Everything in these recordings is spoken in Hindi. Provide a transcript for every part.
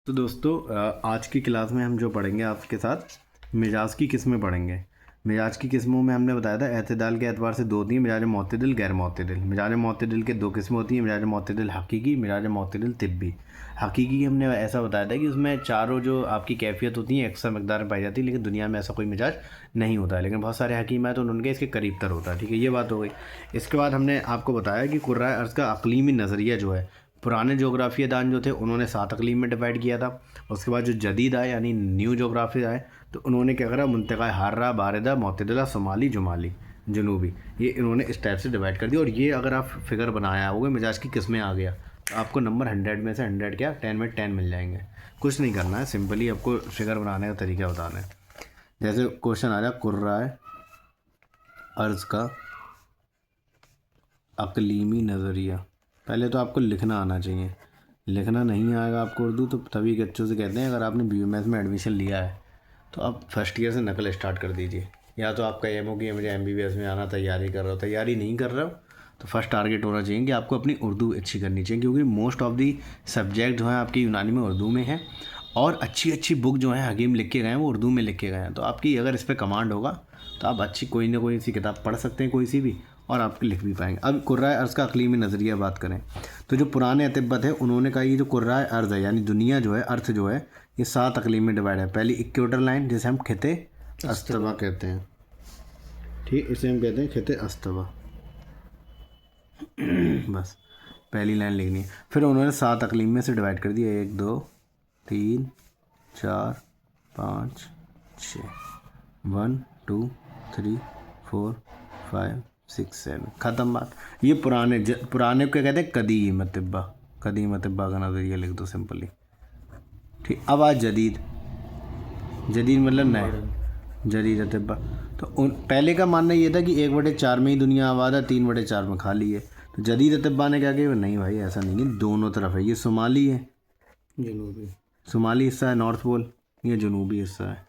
तो दोस्तों आज की क्लास में हम जो पढ़ेंगे आपके साथ मिजाज की किस्में पढ़ेंगे। मिजाज की किस्मों में हमने बताया था एतदाल के एतबार से दो होती हैं, मिजाज मोतदिल गैर मोतदिल। मिजाज मोतदिल के दो किस्में होती हैं, मिजाज मोतदिल हकीकी, मिजाज मोतदिल तिब्बी। हकीकी हमने ऐसा बताया था कि उसमें चारों जो आपकी कैफियत होती हैं अक्सर मकदार में पाई जाती है, लेकिन दुनिया में ऐसा कोई मिजाज नहीं होता है, लेकिन बहुत सारे हकीम हैं तो उनके इसके करीब तर होता है। ठीक है, ये बात हो गई। इसके बाद हमने आपको बताया कि कुर्राए अर्ज़ का अक़लीमी नज़रिया जो है, पुराने जोग्राफिया दान जो थे उन्होंने 7 अक़लीम में डिवाइड किया था। उसके बाद जो जदीद आए यानी न्यू जोग्राफी आए तो उन्होंने क्या करा, मुंतक़ा हार्रा, बारिदा, मोतदिला, शुमाली, जुमाली, जनूबी, ये इन्होंने इस टाइप से डिवाइड कर दिया। और ये अगर आप फिगर बनाया होगा मिजाज की किस्में आ गया तो आपको नंबर 100 में से 100 क्या 10 में 10 मिल जाएंगे। कुछ नहीं करना है, सिंपली आपको फिगर बनाने का तरीका बताना है। जैसे क्वेश्चन आ जाए कुर्राए अर्ज़ का अक़लीमी नज़रिया, पहले तो आपको लिखना आना चाहिए। लिखना नहीं आएगा आपको उर्दू तो तभी बच्चों से कहते हैं अगर आपने BMS में एडमिशन लिया है तो आप फर्स्ट ईयर से नकल स्टार्ट कर दीजिए। या तो आपका एम हो कि मुझे MBBS में आना, तैयारी कर रहा हो, तैयारी नहीं कर रहा हो तो फर्स्ट टारगेट होना चाहिए कि आपको अपनी उर्दू अच्छी करनी चाहिए, क्योंकि मोस्ट ऑफ दी सब्जेक्ट जो हैं आपकी यूनानी में उर्दू में है और अच्छी अच्छी बुक जो हैं हकीम लिख के गए हैं वो उर्दू में लिख के गए हैं। तो आपकी अगर इस पर कमांड होगा तो आप अच्छी कोई ना कोई सी किताब पढ़ सकते हैं, कोई सी भी, और आप लिख भी पाएंगे। अब कुर्राए अर्ज़ का अक़लीमी नज़रिया बात करें तो जो पुराने अतिब्बत है उन्होंने कहा ये जो कुर्राए अर्ज़ है यानी दुनिया जो है, अर्थ जो है, ये 7 अक़लीम में डिवाइड है। पहली इक्वेटर लाइन जिसे हम खिते अस्तवा कहते हैं, ठीक, इसे हम कहते हैं खिते अस्तवा। बस पहली लाइन लिखनी है। फिर उन्होंने 7 अक़लीम में से डिवाइड कर दिया, 1 2 3 4 5 6, 1 2 3 4 5 6 7, ख़त्म बात। ये पुराने को क्या कहते हैं, कदीम अतिब्बा। कदीम अतिब्बा का नज़रिया लिख दो सिंपली, ठीक। अब आज जदीद, जदीद मतलब नए, जदीद अतिब्बा। तो पहले का मानना ये था कि 1/4 में ही दुनिया आबाद है, 3/4 में खाली है। तो जदीद अतिब्बा ने क्या किया, नहीं भाई ऐसा नहीं है, दोनों तरफ है। ये शुमाली है, जनूबी, शुमाली हिस्सा है नॉर्थ पोल, ये जनूबी हिस्सा है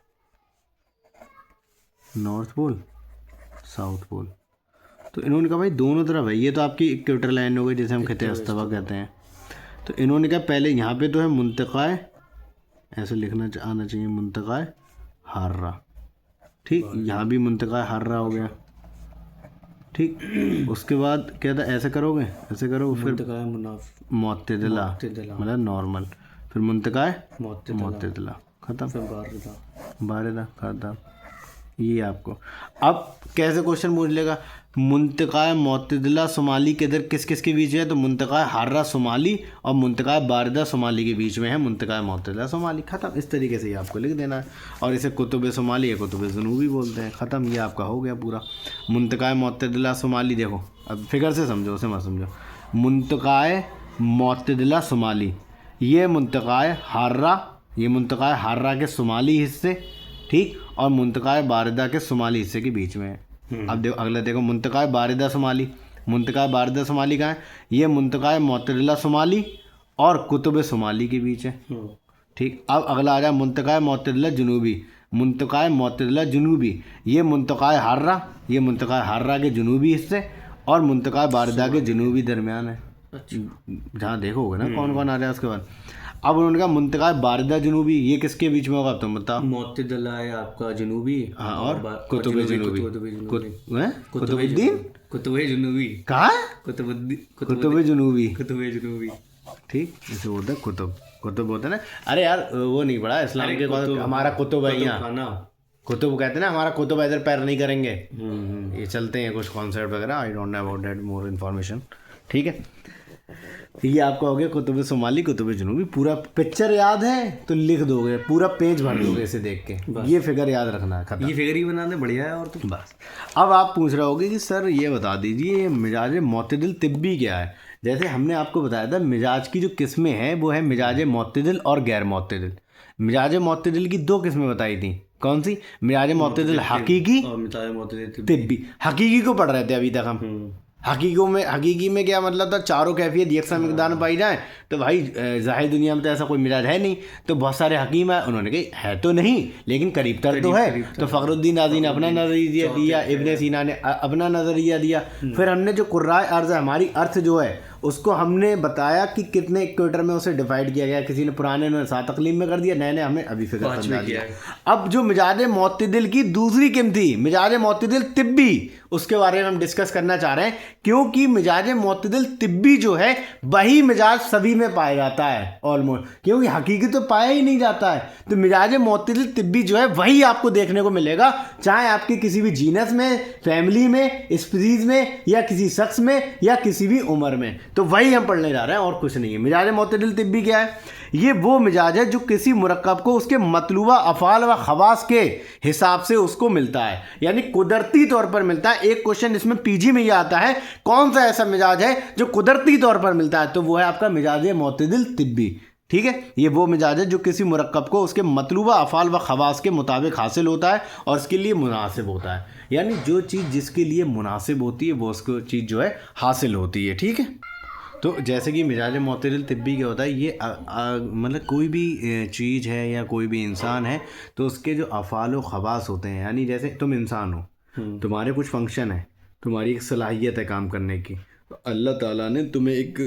नॉर्थ पोल, साउथ पोल। तो इन्होंने कहा भाई दोनों तरफ है। ये तो आपकी इक्वेटर लाइन हो गई जिसे हम खिते अस्तवा कहते हैं। तो इन्होंने कहा पहले यहाँ पे तो है मुंतक़ा, ऐसे लिखना आना चाहिए, मुंतक़ा हार्रा, ठीक। यहाँ भी मुंतक़ा हार्रा हो गया, ठीक। उसके बाद क्या था, ऐसे करोगे, ऐसे करो, फिर मोतदिला मतलब नॉर्मल, फिर मुंतक़ा मोतदिला, ख़त्म, बारिदा, ख़त्म। ये आपको अब कैसे क्वेश्चन पूछ लेगा, मुंतक़ा मोतदिला शुमाली किधर किस किस के बीच है, तो मुंतक़ा हार्रा शुमाली और मुंतक़ा बारिदा शुमाली के बीच में है मुंतक़ा मोतदिला शुमाली, ख़त्म। इस तरीके से ही आपको लिख देना है। और इसे कुतुब शुमाली या कुतुब जुनूबी बोलते हैं, ख़त्म। ये आपका हो गया पूरा मुंतक़ा मोतदिला शुमाली। देखो अब फिगर से समझो, उसे मत समझो। मुंतक़ा मोतदिला शुमाली, ये मुंतक़ा हार्रा, ये मुंतक़ा हार्रा के शुमाली हिस्से, ठीक, और मुंतक़ा बारिदा के शुमाली हिस्से के बीच में है। अब देखो अगला, देखो मुंतक़ा बारिदा शुमाली, मुंतक़ा बारिदा शुमाली कहाँ है, ये मुंतक़ा मोतदिला शुमाली और कुतुब शुमाली के बीच है, ठीक। अब अगला आ जाए मुंतक़ा मोतदिला जुनूबी, मुंतक़ा मोतदिला जुनूबी, ये मुंतक़ा हार्रा, ये मुंतक़ा हार्रा के जुनूबी हिस्से और मुंतक़ा बारिदा के जुनूबी दरमियान है। जहाँ देखोगे ना कौन कौन आ रहा है। उसके बाद अब उन्होंने कहा मुंतक़ा बारिदा जुनूबी, ये किसके बीच में होगा, तुम बताओ। मोतदिला है आपका जुनूबी, हाँ, और कुतुब जुनूबी, कुतुब जुनूबी कहाँ, कुतुब जुनूबी, ठीक। इसे बोलते हैं कुतुब, कुतुब होता है ना। अरे यार वो नहीं पढ़ा इस्लाम के बाद, हमारा कुतुब है यहाँ, कुतुब कहते हैं ना, हमारा कुतुब इधर पैर नहीं करेंगे, ये चलते हैं कुछ कॉन्सेप्ट वगैरह, I don't know about that more information, ठीक है। ये आपका हो गया कुतुब शुमाली, कुतुब जुनूबी। पूरा पिक्चर याद है तो लिख दोगे, पूरा पेज भर दोगे इसे देख के, ये फिगर याद रखना है, खत्म। ये फिगर ही बना दे, बढ़िया है। और तो बस अब आप पूछ रहे होगे कि सर ये बता दीजिए मिजाज मोतदिल तिब्बी क्या है। जैसे हमने आपको बताया था मिजाज की जो किस्में हैं वो है मिजाज मोतदिल और गैर मोतदिल। मिजाज मोतदिल की 2 किस्में बताई थी, कौन सी, मिजाज मोतदिल हकीकी और मिजाज मोतदिल तिब्बी। हकीकी को पढ़ रहे थे अभी तक हम। हकीकी में क्या मतलब था, चारों कैफियत यकसा मिकदार में पाई जाए। तो भाई ज़ाहिर दुनिया में तो ऐसा कोई मिजाज है नहीं। तो बहुत सारे हकीम है, उन्होंने कहा है तो नहीं लेकिन करीब तर तो है। तो फ़खरुद्दीन राज़ी ने अपना नज़रिया दिया, इब्न सीना ने अपना नज़रिया दिया। फिर हमने जो कुर्राए अर्ज़ हमारी अर्थ जो है उसको हमने बताया कि कितने इक्वेटर में उसे डिवाइड किया गया, किसी ने पुराने ने 7 अकलीम में कर दिया, नए ने हमें अभी फिक्र समझा दिया। अब जो मिजाज मोतदिल की दूसरी किस्म थी, मिजाज मोतदिल तिब्बी, उसके बारे में हम डिस्कस करना चाह रहे हैं, क्योंकि मिजाज मोतदिल तिब्बी जो है वही मिजाज सभी में पाया जाता है ऑलमोस्ट, क्योंकि हकीकी तो पाया ही नहीं जाता है। तो मिजाज मोतदिल तिब्बी जो है वही आपको देखने को मिलेगा, चाहे आपकी किसी भी जीनस में, फैमिली में, स्पीसीज में, या किसी शख्स में, या किसी भी उम्र में। तो वही हम पढ़ने जा रहे हैं और कुछ नहीं है। मिजाज मोतदिल तिब्बी क्या है? ये वो मिजाज है जो किसी मुरक्कब को उसके मतलूबा अफ़ाल व खवास के हिसाब से उसको मिलता है, यानी कुदरती तौर पर मिलता है। एक क्वेश्चन इसमें पीजी में ये आता है, कौन सा ऐसा मिजाज है जो कुदरती तौर पर मिलता है? तो वो है आपका मिजाज मोतदिल तिब्बी। ठीक है, ये वो मिजाज है जो किसी मुरक्कब को उसके मतलूबा अफ़ाल व खवास के मुताबिक हासिल होता है और इसके लिए मुनासिब होता है, यानी जो चीज़ जिसके लिए मुनासिब होती है वो उसको चीज़ जो है हासिल होती है। ठीक है, तो जैसे कि मिजाज मोतदिल तिब्बी क्या होता है, ये मतलब कोई भी चीज़ है या कोई भी इंसान है तो उसके जो अफ़ाल व खवास होते हैं, यानी जैसे तुम इंसान हो, तुम्हारे कुछ फंक्शन है, तुम्हारी एक सलाहियत है काम करने की, तो अल्लाह ताला ने तुम्हें एक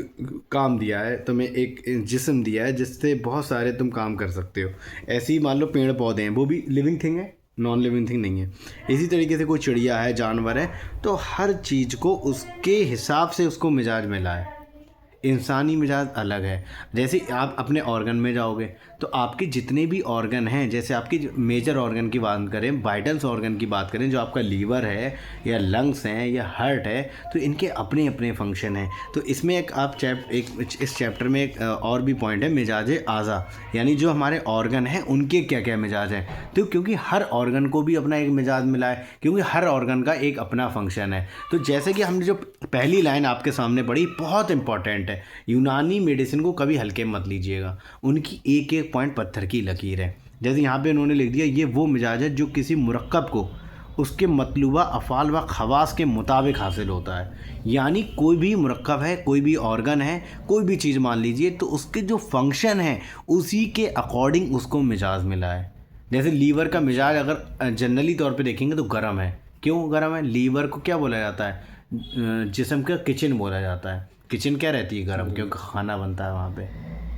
काम दिया है, तुम्हें एक जिस्म दिया है जिससे बहुत सारे तुम काम कर सकते हो। ऐसे ही मान लो पेड़ पौधे हैं, वो भी लिविंग थिंग है, नॉन लिविंग थिंग नहीं है। इसी तरीके से कोई चिड़िया है, जानवर है, तो हर चीज़ को उसके हिसाब से उसको मिजाज मिला है। इंसानी मिजाज अलग है। जैसे आप अपने ऑर्गन में जाओगे तो आपके जितने भी ऑर्गन हैं, जैसे आपकी मेजर ऑर्गन की बात करें, वाइटल्स ऑर्गन की बात करें, जो आपका लीवर है या लंग्स हैं या हार्ट है, तो इनके अपने अपने फंक्शन हैं। तो इसमें एक आप इस चैप्टर में एक और भी पॉइंट है, मिजाज आज़ा, यानी जो हमारे ऑर्गन हैं उनके क्या क्या मिजाज हैं। तो क्योंकि हर ऑर्गन को भी अपना एक मिजाज मिला है, क्योंकि हर ऑर्गन का एक अपना फंक्शन है। तो जैसे कि हमने जो पहली लाइन आपके सामने पढ़ी, बहुत इंपॉर्टेंट है। यूनानी मेडिसिन को कभी हल्के मत लीजिएगा, उनकी एक एक पॉइंट पत्थर की लकीर है। जैसे यहाँ पे उन्होंने लिख दिया, ये वो मिजाज है जो किसी मुरक्कब को उसके मतलूबा अफ़ाल व खवास के मुताबिक हासिल होता है। यानी कोई भी मुरक्कब है, कोई भी ऑर्गन है, कोई भी चीज़ मान लीजिए, तो उसके जो फंक्शन है उसी के अकॉर्डिंग उसको मिजाज मिला है। जैसे लीवर का मिजाज अगर जनरली तौर पे देखेंगे तो गर्म है। क्यों गर्म है? लीवर को क्या बोला जाता है? जिस्म का किचन बोला जाता है। किचन क्या रहती है? गर्म, क्योंकि खाना बनता है वहाँ पे।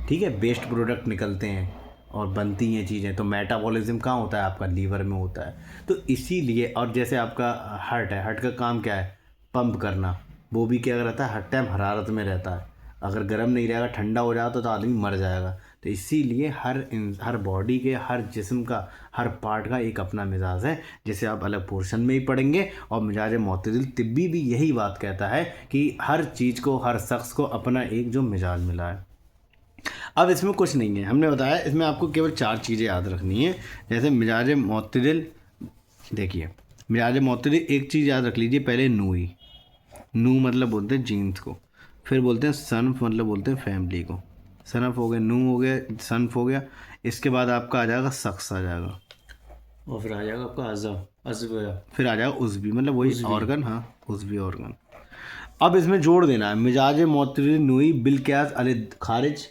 ठीक है, वेस्ट प्रोडक्ट निकलते हैं और बनती हैं चीज़ें, तो मेटाबॉलिज्म कहाँ होता है? आपका लीवर में होता है। तो इसीलिए, और जैसे आपका हार्ट है, हार्ट का काम क्या है? पंप करना। वो भी क्या रहता है? हर टाइम हरारत में रहता है। अगर गर्म नहीं रहेगा, ठंडा हो जाएगा तो आदमी मर जाएगा। तो इसीलिए हर बॉडी के, हर जिस्म का, हर पार्ट का एक अपना मिजाज है, जिसे आप अलग पोर्शन में ही पढ़ेंगे। और मिजाज मोतदिल तिब्बी भी यही बात कहता है कि हर चीज़ को, हर शख्स को अपना एक जो मिजाज मिला है। अब इसमें कुछ नहीं है, हमने बताया, इसमें आपको केवल 4 चीज़ें याद रखनी है। जैसे मिजाज मोतदिल, देखिए मिजाज मोतदिल, एक चीज़ याद रख लीजिए पहले, नूई। नू मतलब बोलते हैं जीन्स को, फिर बोलते हैं सन्फ मतलब बोलते हैं फैमिली को। सनफ हो गया, नू हो गया, सन्फ हो गया। इसके बाद आपका आ जाएगा शख्स आ जाएगा, और फिर आ जाएगा आपका अज़ब, फिर आ जाएगा उज़वी, मतलब वही ऑर्गन। हाँ, उज़वी ऑर्गन। अब इसमें जोड़ देना है, मिजाज मोतदिल नूई बिलक़ियास अल खारिज,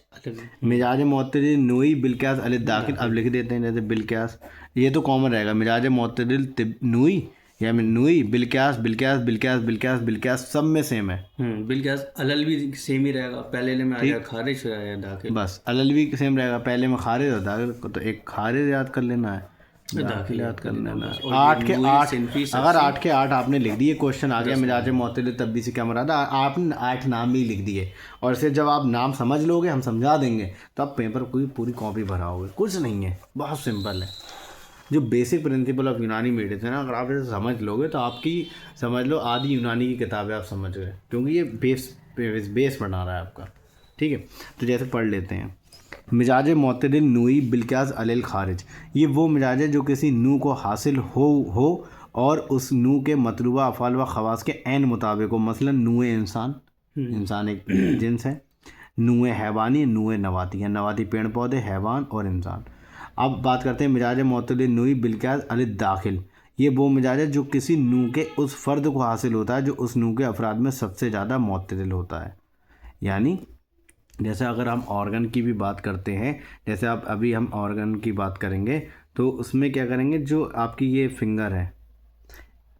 मिजाज मोतदिल नूई बिलक़ियास अल दाखिल। अब लिख देते हैं जैसे बिलक़ियास, ये तो कॉमन रहेगा, मिजाज मोतदिल नूई या नूई बिलक़ियास बिलक़ियास बिलक़ियास बिलक़ियास बिलक़ियास, सब में सेम है। बिलक़ियास अलल भी सेम ही रहेगा, पहले में आ जाएगा खारिज, हो जाएगा दाखिल। बस अलल भी सेम रहेगा, पहले में खारिज और दाखिल। तो एक खारिज याद कर लेना है, दाखिल याद कर लेना है। 8 के 8, अगर 8 के 8 आपने लिख दिए, क्वेश्चन आ गया मिजाज मोतदिल तिब्बी से क्या मुराद है, आपने 8 नाम ही लिख दिए। और इसे जब आप नाम समझ लोगे, हम समझा देंगे, तो आप पेपर की पूरी कॉपी भराओगे। कुछ नहीं है, बहुत सिंपल है। जो बेसिक प्रिंसिपल ऑफ यूनानी मेडिसिन है, अगर आप इसे समझ लोगे तो आपकी, समझ लो, आधी यूनानी की किताबें आप समझ गए, क्योंकि ये बेस बना रहा है आपका। ठीक है, तो जैसे पढ़ लेते हैं, मिजाज मोतदिल नूई बिलक़ियास अल खारिज, ये वो मिजाज है जो किसी नू को हासिल हो और उस नू के मतलूबा अफ़ाल व खवास के ऐन मुताबिक हो। मसलन नूए इंसान, इंसान एक जिन्स है, नूए हैवानी, नूए नवाती है, नवाती पेड़ पौधे, हैवान और इंसान। अब बात करते हैं मिजाज मोतदिल नूई बिलक़ियास अल दाखिल, ये वो मिजाज है जो किसी नू के उस फ़र्द को हासिल होता है जो उस नू के अफराद में सबसे ज़्यादा मोतदिल होता है। यानी जैसे अगर हम ऑर्गन की भी बात करते हैं, जैसे आप अभी हम ऑर्गन की बात करेंगे, तो उसमें क्या करेंगे, जो आपकी ये फिंगर है,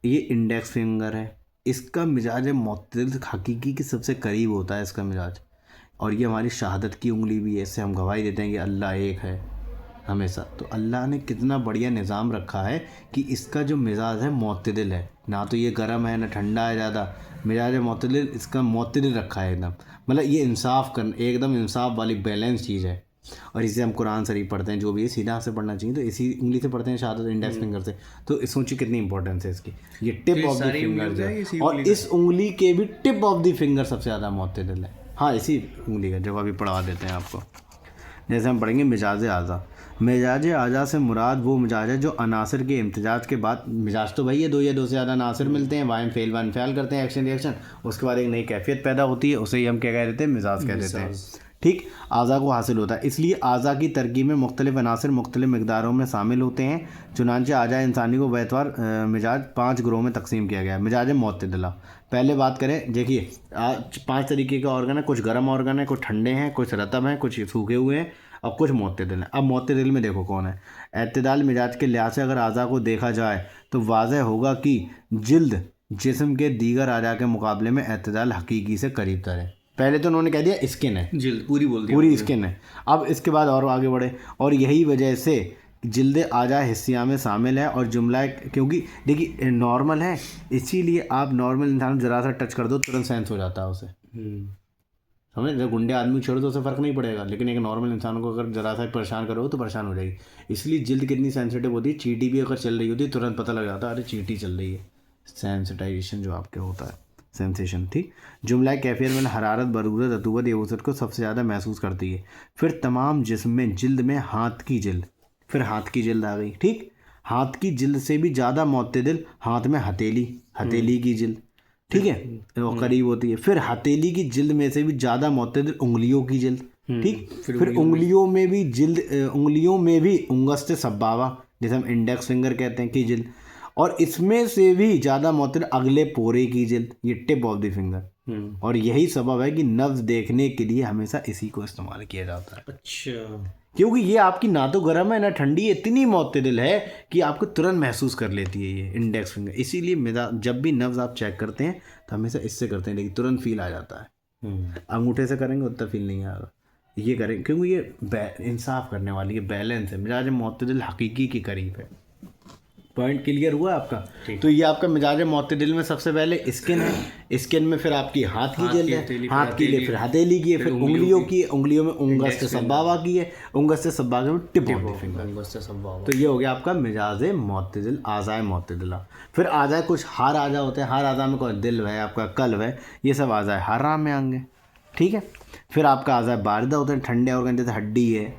ये इंडेक्स फिंगर है, इसका मिजाज मुअत्तदिल हकीकी के सबसे करीब होता है इसका मिजाज। और ये हमारी शहादत की उंगली भी है, इससे हम गवाही देते हैं कि अल्लाह एक है हमेशा। तो अल्लाह ने कितना बढ़िया निज़ाम रखा है कि इसका जो मिजाज है मुअत्तदिल है, ना तो ये गर्म है ना ठंडा है ज़्यादा, मिजाज मुअत्तदिल, इसका मुअत्तदिल रखा है एकदम। मतलब ये इंसाफ कर एकदम इंसाफ वाली बैलेंस चीज़ है। और इसे हम कुरान शरीफ पढ़ते हैं, जो भी है सीधा से पढ़ना चाहिए, तो इसी उंगली से पढ़ते हैं, शहादत इंडेक्स फिंगर से। तो सोचिए कितनी इंपॉर्टेंस है इसकी। ये टिप ऑफ द फिंगर जो, और इस उंगली के भी टिप ऑफ द फिंगर सबसे ज़्यादा मुअत्तदिल है। हाँ, इसी उंगली का जब अभी पढ़ा देते हैं आपको। जैसे हम पढ़ेंगे मिजाज आज़ा। मिजाज आज़ा से मुराद वो मिजाज है जो अनासर के इम्तिजाज के बाद, मिजाज तो भाई है दो या दो से ज़्यादा अनासर मिलते हैं, वाइन फ़ेल करते हैं, एक्शन रिएक्शन, उसके बाद एक नई कैफियत पैदा होती है, उसे ही हम क्या कह देते हैं, मिजाज कह देते हैं। ठीक, आज़ा को हासिल होता है। इसलिए आज़ा की तरकीब में मुख्तलिफ अनासर मुख्तलिफ मकदारों में शामिल होते हैं। चुनांचे आज़ा इंसानी को बैतवार मिजाज 5 ग्रोह में तकसीम किया गया है। मिजाज मुअत्तदिला, पहले बात करें, देखिए 5 तरीके के ऑर्गन है, कुछ गर्म ऑर्गन है, कुछ ठंडे हैं, कुछ रतब हैं, कुछ सूखे हुए हैं, और कुछ मुअत्तदिल हैं। अब मुअत्तदिल में देखो कौन है। एतदाल मिजाज के लिहाज से अगर आज़ा को देखा जाए तो वाज़ह होगा कि जिल्द जिस्म के दीगर आज़ा के मुकाबले में एतदाल हकीकी से करीब तर है। पहले तो उन्होंने कह दिया स्किन है, जिल्द पूरी बोल दी, पूरी स्किन है। अब इसके बाद और आगे बढ़े, और यही वजह से जिल्द आजा हिस्सिया में शामिल है। और जुमला, क्योंकि देखिए नॉर्मल है, इसीलिए आप नॉर्मल इंसान ज़रा सा टच कर दो तुरंत सेंस हो जाता है उसे, समझ। जब गुंडे आदमी छोड़ दो उसे फ़र्क नहीं पड़ेगा, लेकिन एक नॉर्मल इंसान को अगर ज़रा सा परेशान करो तो परेशान हो जाएगी। इसलिए जिल्द कितनी सेंसिटिव होती है। चींटी भी अगर चल रही होती है तुरंत पता लग जाता है, अरे चींटी चल रही है। सेंसिटाइजेशन जो आपके होता है, सेंसेशन। ठीक, जुमला कैफियत में हरारत, बरूरत, रतूबत, यबूसत को सबसे ज़्यादा महसूस करती है। फिर तमाम जिस्म में जिल्द में हाथ की जिल्द, फिर हाथ की जिल्द आ गई। ठीक, हाथ की जिल्द से भी ज़्यादा मुअत्तदिल हाथ में हथेली की जिल्द, ठीक है, वो करीब होती है। फिर हथेली की जिल्द में से भी ज़्यादा मुअत्तदिल उंगलियों की जिल्द। ठीक, फिर उंगलियों में भी जिल्द, उंगलियों में भी उंगस्त सब्बावा, जैसे हम इंडेक्स फिंगर कहते हैं, की जिल्द। और इसमें से भी ज़्यादा मुअत्तदिल अगले पोरे की जिल्द, ये टिप ऑफ द फिंगर। और यही सबब है कि नब्ज देखने के लिए हमेशा इसी को इस्तेमाल किया जाता है। अच्छा, क्योंकि ये आपकी ना तो गर्म है ना ठंडी, इतनी मुअत्तदिल है कि आपको तुरंत महसूस कर लेती है ये इंडेक्स फिंगर। इसीलिए जब भी नब्ज आप चेक करते हैं तो हमेशा इससे करते हैं, लेकिन तुरंत फील आ जाता है। अंगूठे से करेंगे उतना फील नहीं आएगा, ये करेंगे क्योंकि ये इंसाफ करने वाली, ये बैलेंस है। मिजाज मुअत्तदिल हकीकी के करीब है। पॉइंट क्लियर हुआ आपका। तो ये आपका मिजाज मुअत्तदिल में सबसे पहले स्किन है, स्किन में फिर आपकी हाथ की जिल्द है, हाथ की लिए फिर हथेली की है, फिर उंगलियों में उंगस्त सब्बावा की है, उंगस्त सब्बावा में टिप ऑफ द फिंगर। तो ये हो गया आपका मिजाज मुअत्तदिल, आज़ाए मुअत्तदिला। फिर आज़ाए कुछ हार आज़ा होते हैं, हर आज़ा में कोई दिल है, आपका कल्ब है, ये सब आज़ाए हराम में आएंगे। ठीक है, फिर आपका आज़ाए बारिदा होते हैं, ठंडे ऑर्गन, जैसे हड्डी है,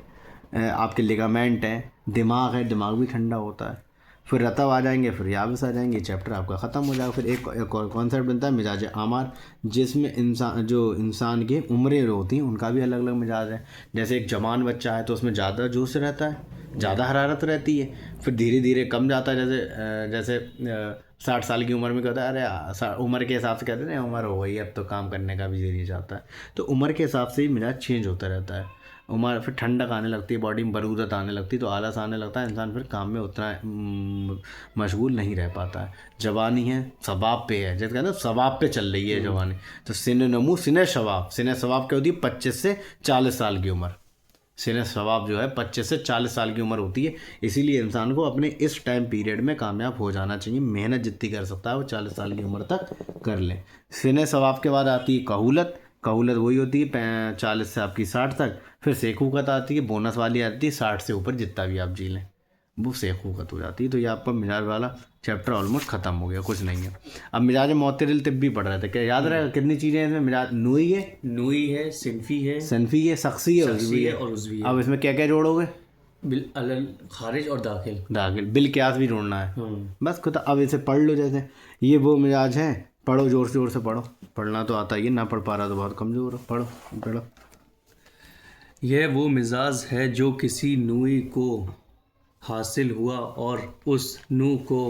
आपके लिगामेंट है, दिमाग है, दिमाग भी ठंडा होता है। फिर रतब आ जाएंगे, फिर याबिस आ जाएंगे, चैप्टर आपका ख़त्म हो जाएगा। फिर एक और कॉन्सेप्ट बनता है मिजाज आमार, जिसमें इंसान की उम्रें होती हैं उनका भी अलग अलग मिजाज है। जैसे एक जवान बच्चा है तो उसमें ज़्यादा जोश रहता है, ज़्यादा हरारत रहती है, फिर धीरे धीरे कम जाता है। जैसे 60 साल की उम्र में कहता है, अरे उम्र के हिसाब से कहते हैं उम्र हो गई अब तो काम करने का भी जरिए जाता है। तो उम्र के हिसाब से ही मिजाज चेंज होता रहता है। उम्र फिर ठंडक आने लगती है, बॉडी में बरूदत आने लगती है, तो आलस आने लगता है, इंसान फिर काम में उतना मशगूल नहीं रह पाता है। जवानी है सवाब पे है, जैसे कहते हैं सवाब पे चल रही है जवानी। तो सिने नमू सिने शवाब, सिने सवाब क्या होती है, 25 से 40 साल की उम्र। सिने सवाब जो है 25 से 40 साल की उम्र होती है। इसीलिए इंसान को अपने इस टाइम पीरियड में कामयाब हो जाना चाहिए। मेहनत जितनी कर सकता है वो 40 साल की उम्र तक कर ले। सिने सवाब के बाद आती है कहूलत, कहूलत वही होती है 40 से आपकी 60 तक। फिर सेखूकत आती है, बोनस वाली आती है 60 से ऊपर जितना भी आप जी लें वो सेखूकत हो जाती है। तो ये आपका मिजाज वाला चैप्टर ऑलमोस्ट ख़त्म हो गया, कुछ नहीं है। अब मिजाज मुअत्तदिल तिब भी पढ़ रहे थे, क्या याद रहेगा कितनी चीज़ें हैं इसमें? मिजाज नूई है, सिनफी है, शख्सी है, और उज़वी है। अब इसमें क्या क्या जोड़ोगे? बिल अलल खारिज और दाखिल, बिल क्यास भी जोड़ना है बस खुद। अब इसे पढ़ लो, जैसे ये वो मिजाज है, पढ़ो जोर से पढ़ो, पढ़ना तो आता ही है, ना पढ़ पा रहा तो बहुत कमज़ोर हो। पढ़ो। यह वो मिजाज है जो किसी नूई को हासिल हुआ और उस नू को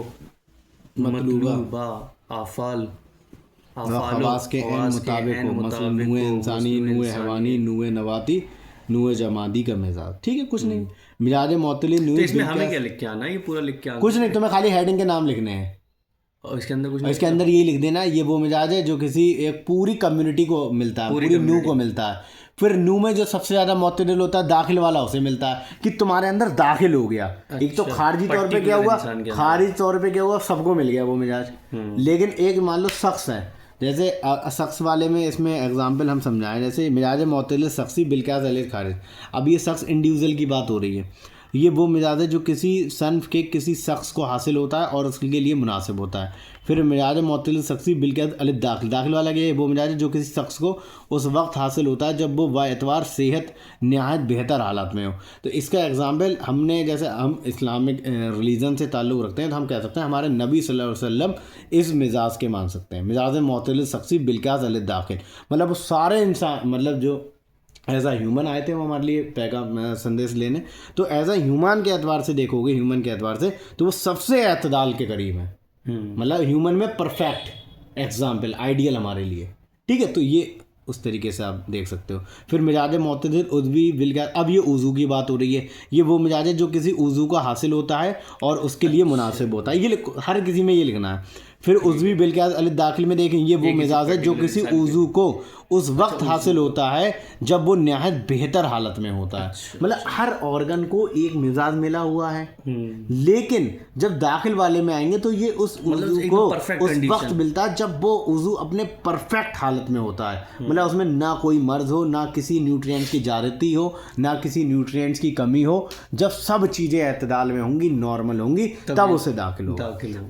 मतलूबा आफाल खवास के मुताबिक हो, मसलन नूए इंसानी, नूए हैवानी, नूए नबाती, नूए जमादी का मिजाज। ठीक है, कुछ नहीं। मिजाज मुअत्तदिल नूई, तो इसमें हमें क्या लिख के आना है? ये पूरा लिख के आना कुछ नहीं, तुम्हें खाली हेडिंग के नाम लिखने हैं। और इसके अंदर कुछ और इसके अंदर ये लिख देना, ये वो मिजाज है जो किसी एक पूरी कम्युनिटी को मिलता है, पूरी नू को मिलता है। फिर नू में जो सबसे ज़्यादा मोतदिल होता है, दाखिल वाला उसे मिलता है कि तुम्हारे अंदर दाखिल हो गया। एक तो खारिजी तौर पे क्या हुआ, खारिजी तौर पे क्या हुआ, सबको मिल गया वो मिजाज। लेकिन एक मान लो शख्स है, जैसे शख्स वाले में इसमें एग्जाम्पल हम समझाएं, जैसे मिजाज मोतदिल शख्सी बिलकास अलिफ खारिज। अब ये शख्स इंडिविजुअल की बात हो रही है, ये वो मिजाज है जो किसी सन्फ के किसी शख्स को हासिल होता है और उसके लिए मुनासिब होता है। फिर मिजाज मोतदिल शख्सी बिलकास अलिफ दाखिल, दाखिल वाला ये वो मिजाज है जो किसी शख्स को उस वक्त हासिल होता है जब वो बाएतबार सेहत नहायत बेहतर हालात में हो। तो इसका एग्जाम्पल हमने, जैसे हम इस्लामिक रिलीजन से ताल्लुक़ रखते हैं तो हम कह सकते हैं हमारे नबी सल्लल्लाहु अलैहि वसल्लम इस मिजाज के मान सकते हैं, मिजाज मोतदिल शख्सी बिलकास अलिफ दाखिल। मतलब वो सारे इंसान, मतलब जो एज आ ह्यूमन आए थे वो हमारे लिए पैगाम संदेश लेने, तो एज आ ह्यूमन के एतबार से देखोगे, ह्यूमन के एतबार से तो वो सबसे एतदाल के करीब है। मतलब ह्यूमन में परफेक्ट एग्जाम्पल, आइडियल हमारे लिए। ठीक है, तो ये उस तरीके से आप देख सकते हो। फिर मिजाज मोतदिल उज़वी बिलकास, अब ये उज़ू की बात हो रही है, ये वो मिजाज है जो किसी उज़ू का हासिल होता है और उसके लिए मुनासिब होता है। ये हर किसी में ये लिखना है। फिर उज़वी बिलकास अलिफ दाखिल में देखें, ये वो मिजाज है जो किसी उज़ू को उस वक्त हासिल होता है जब वो नहायत बेहतर हालत में होता है। मतलब हर ऑर्गन को एक मिजाज मिला हुआ है, लेकिन जब दाखिल वाले में आएंगे तो ये उस उज़ू को उस वक्त मिलता है जब वो उज़ू अपने परफेक्ट हालत में होता है। मतलब उसमें ना कोई मर्ज हो, ना किसी न्यूट्रिएंट्स की ज़्यादती हो, ना किसी न्यूट्रिएंट्स की कमी हो। जब सब चीज़ें एतदाल में होंगी, नॉर्मल होंगी, तब उसे दाखिल हो।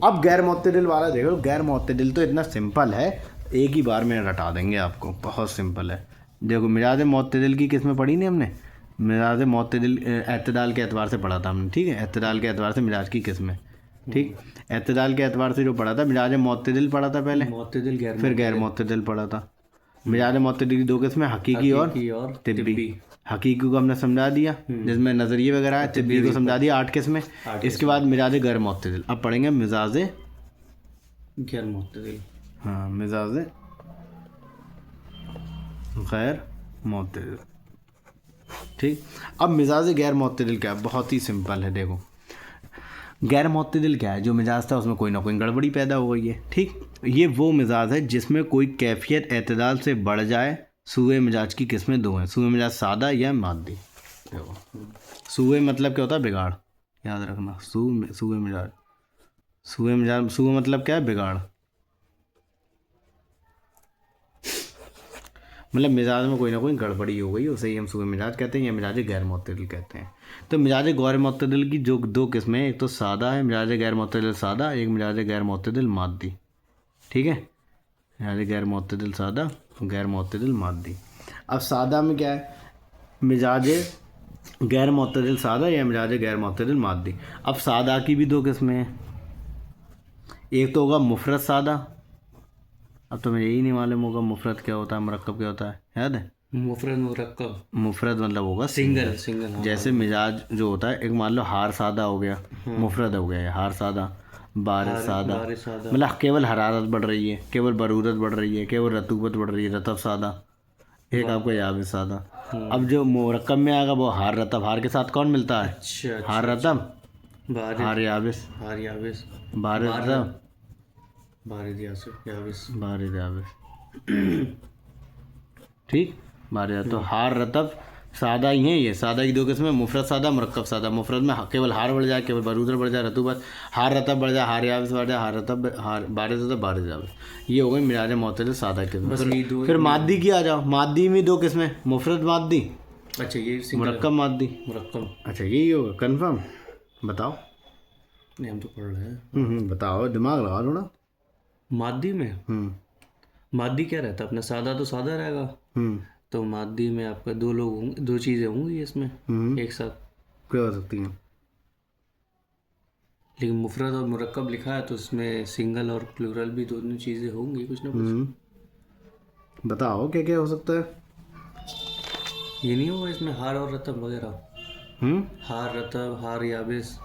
अब गैर मोतदिल वाला देखो, गैर मोतदिल तो इतना सिंपल है, एक ही बार में रटा देंगे आपको, बहुत सिंपल है। देखो मिजाज मोतदिल की किस में पढ़ी नहीं हमने, मिजाज मोतदिल एतदाल के एतबार से पढ़ा था हमने। ठीक है, एतदाल के एतबार से मिजाज की किस में, ठीक, एतदाल के एतबार से जो पढ़ा था, मिजाज मोतदिल पढ़ा था पहले, मोतदिल फिर गैर मोतदिल पढ़ा था। मिजाज मोतदिल की दो किस्में, हकीकी और तिब्बी। हकीकी को हमने समझा दिया जिसमें नज़रिए वगैरह है, तिब्बी को समझा दिया 8 किस्में। इसके बाद मिजाज गैर मोतदिल। अब पढ़ेंगे मिजाज गैर मोतदिल। हाँ, मिजाज गैर मोतदिल। ठीक, अब मिजाज गैर मोतदिल क्या है, बहुत ही सिंपल है। देखो गैर मोतदिल क्या है, जो मिजाज था उसमें कोई ना कोई गड़बड़ी पैदा हो गई है। ठीक, ये वो मिजाज है जिसमें कोई कैफियत एतदाल से बढ़ जाए। सूए मिजाज की किस्में दो हैं, सूए मिजाज सादा या मादी। देखो सूए मतलब क्या होता है, बिगाड़, याद रखना। सूए मिजाज, सूए मतलब क्या है, बिगाड़। मतलब मिजाज में कोई ना कोई गड़बड़ी हो गई, उसे ही हम सूए मिजाज कहते हैं या मिजाज गैर मोतदिल कहते हैं। तो मिजाज गैर मोतदिल की जो दो किस्में हैं, एक तो सादा है मिजाज गैर मोतदिल सादा, एक मिजाज गैर मोतदिल मादी। ठीक है, मिजाज गैर मोतदिल सादा, गैर मोतदिल मादी। अब सादा में क्या है, मिजाज गैर मोतदिल सादा या मिजाज गैर मोतदिल मादी। अब सादा की भी दो किस्में हैं, एक तो होगा मुफरद सादा। अब तो मुझे यही नहीं मालूम होगा मुफरद क्या होता है, मुरक्कब क्या होता है, याद है? मुफरद मुरक्कब, मुफरद मतलब होगा सिंगल। जैसे मिजाज जो होता है, एक मान लो हार सादा हो गया, मुफरद हो गया हार सादा। बारिश सादा मतलब केवल हरारत बढ़ रही है, केवल बरूरत बढ़ रही है, केवल रतूबत बढ़ रही है, रतब सादा। एक आपको याबिस सादा। अब जो मुरक्कब में आएगा वो हार रतब, हार के साथ कौन मिलता है? हार रतब, हार याबिस, बारिश रतब, बारिश याबिस। ठीक, बारिश। तो हार रतब सादा ही है, ये सादा की दो किस्में, मुफरद सादा, मुरक्कब सादा। मुफरद में केवल हार बढ़ जाए, केवल बरूदर बढ़ जाए, रतूबत, हार रतब बढ़ जाए, हार याबिस बढ़ जाए, हार रतब, हार बारिश रतब, बारिश याबिस। ये हो गई मिजाज मोतदिल सादा किस्में। फिर मादी की आ जाओ, मादी में दो किस्में, मुफरद मादी, अच्छा ये मुरक्कब मादी। मुरक्कब, अच्छा यही होगा, कन्फर्म? बताओ। नहीं हम तो पढ़ रहे हैं। बताओ, दिमाग लगा लो ना। मादी में मादी क्या रहता है अपना, सादा तो सादा रहेगा। तो मादी में आपका दो लोग होंगे, दो चीज़ें होंगी इसमें एक साथ, क्या हो सकती हैं? लेकिन मुफरद और मुरक्कब लिखा है तो इसमें सिंगल और प्लूरल भी दोनों चीज़ें होंगी कुछ ना कुछ। बताओ क्या क्या हो सकता है। ये नहीं होगा इसमें हार और रतब वगैरह? हार रतब, हार याबिस,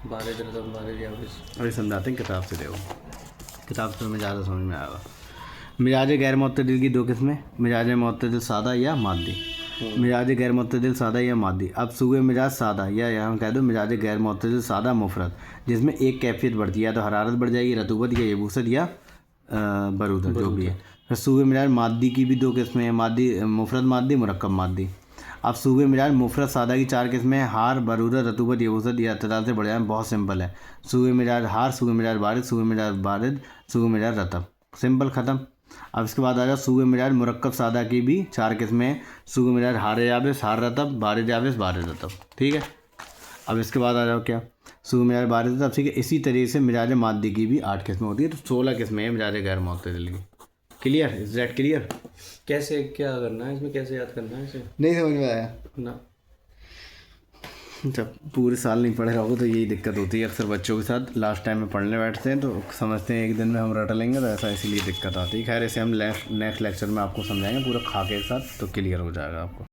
बारिश रतब, बारिश याबिस। अभी समझाते हैं किताब से, देखो किताब से हमें ज़्यादा समझ में आएगा। मिजाज गैर मोतदिल की दो किस्में, मिजाज मोतदिल सादा या मादी। मिजाज गैर मुतदिल सादा या मादी। अब सूए मिजाज सादा या यहाँ कह दो मिजाज गैर मुतदिल सादा मुफरद, जिसमें एक कैफियत बढ़ती है, या तो हरारत बढ़ जाएगी, रतूबत या यबूसत या बरूदत जो भी है। फिर सूए मिजाज मादी की भी दो किस्में हैं, मादी मुफरद मादी, मुरक्कब मादी। अब सूए मिजाज मुफरद सादा की 4 किस्में हैं, हार, बरूदत, रतूबत, यबूसत या अतदाल से बढ़ जाए। बहुत सिंपल है, सूए मिजाज हार, सूए मिजाज बारिद, सूए मिजाज बारिद, सूए मिजाज रतब। सिंपल ख़त्म। अब इसके बाद आ जाओ सूए मिजाज मुरक्कब सादा की भी 4 किस्में हैं, सूए मिजाज हार याबिस, हार रतब, बारिद याबिस, बारिद रतब। ठीक है। अब इसके बाद आ जाओ क्या, सूए मिजाज बारिद रतब। ठीक है। इसी तरीके से मिजाज मादी की भी 8 किस्में होती है, तो 16 किस्में हैं मिजाज गैर मुतदिल की। क्लियर? Is that clear? कैसे क्या करना है इसमें, कैसे याद करना है इसे? नहीं समझ में आया ना, जब पूरे साल नहीं पढ़े रहोगे तो यही दिक्कत होती है अक्सर बच्चों के साथ। लास्ट टाइम में पढ़ने बैठते हैं तो समझते हैं एक दिन में हम रट लेंगे, तो ऐसा इसीलिए दिक्कत आती है। खैर इसे हम नेक्स्ट लेक्चर में आपको समझाएंगे पूरा खा के साथ, तो क्लियर हो जाएगा आपको।